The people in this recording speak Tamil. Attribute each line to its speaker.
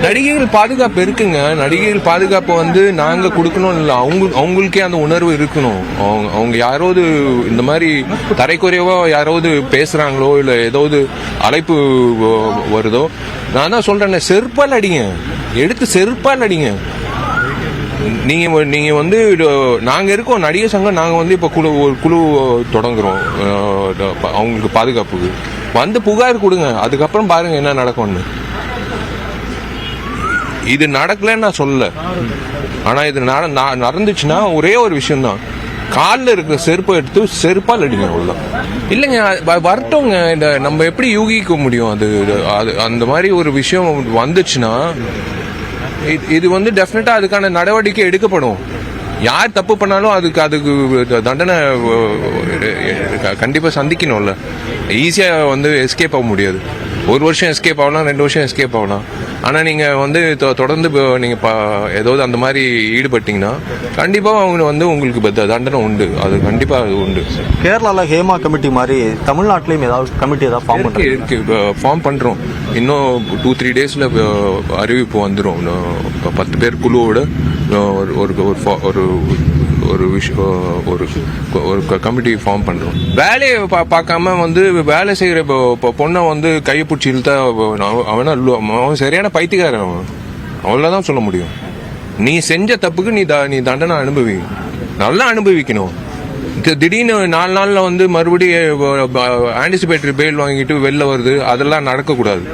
Speaker 1: நடிகைகள் பாதுகாப்பு இருக்குங்க. நடிகைகள் பாதுகாப்பு வந்து நாங்க கொடுக்கணும் இல்லை, அவங்களுக்கே அந்த உணர்வு இருக்கணும். அவங்க யாராவது இந்த மாதிரி தரைக்குறைவா யாராவது பேசுறாங்களோ இல்ல ஏதாவது அழைப்பு வருதோ, நான் தான் சொல்றேன், செருப்பால் அடிங்க, எடுத்து செருப்பால் அடிங்க. நீங்க வந்து நாங்க இருக்கோம் நடிகர் சங்கம், நாங்க வந்து இப்ப ஒரு குழு தொடங்குறோம் அவங்களுக்கு பாதுகாப்புக்கு. வந்து புகார் கொடுங்க, அதுக்கப்புறம் பாருங்க என்ன நடக்கும்னு. இது நடக்கலன்னு நான் சொல்லல, ஆனா இது நடந்துச்சுன்னா ஒரே ஒரு விஷயம் தான், காலில் இருக்கிற செருப்பை எடுத்து செருப்பால் அடிங்க, அவ்வளவுதான். இல்லைங்க, வரட்டோங்க. இந்த நம்ம எப்படி யூகிக்க முடியும்? அது அந்த மாதிரி ஒரு விஷயம் வந்துச்சுன்னா இது வந்து டெஃபினட்டா அதுக்கான நடவடிக்கை எடுக்கப்படும். யார் தப்பு பண்ணாலும் அதுக்கு தண்டனை கண்டிப்பா சந்திக்கணும்ல. ஈஸியா வந்து எஸ்கேப் ஆக முடியாது. ஒரு வருஷம் எஸ்கேப் ஆகலாம், 2 வருஷம் எஸ்கேப் ஆகலாம். ஆனா நீங்க வந்து தொடர்ந்து நீங்க ஏதாவது அந்த மாதிரி ஈடுபட்டீங்கன்னா கண்டிப்பா அவங்க வந்து உங்களுக்கு தண்டனை உண்டு. அது கண்டிப்பா அது உண்டு.
Speaker 2: கேரளால ஹேமா கமிட்டி மாதிரி தமிழ்நாட்டிலையும் ஏதாவது கமிட்டி ஏதாவது ஃபார்ம்
Speaker 1: இருக்கு, ஃபார்ம் பண்றோம். இன்னும் 2-3 டேஸ்ல அறிவிப்பு வந்துடும். 10 பேர் குழுவோட ஒரு கமிட்டி ஃபார்ம் பண்றோம். வேலையை பார்க்காம வந்து வேலை செய்யற பொண்ணை வந்து கையை பிடிச்சி இழுத்தா அவன் சரியான பைத்தியக்காரன். அவன் அவ்வளவுதான் சொல்ல முடியும். நீ செஞ்ச தப்புக்கு நீ தண்டனை நல்லா அனுபவிக்கணும். திடீர்னு 4 நாள்ல வந்து மறுபடியும் ஆன்டிசிபேட்டரி பெயில் வாங்கிட்டு வெளில வருது, அதெல்லாம் நடக்கக்கூடாது.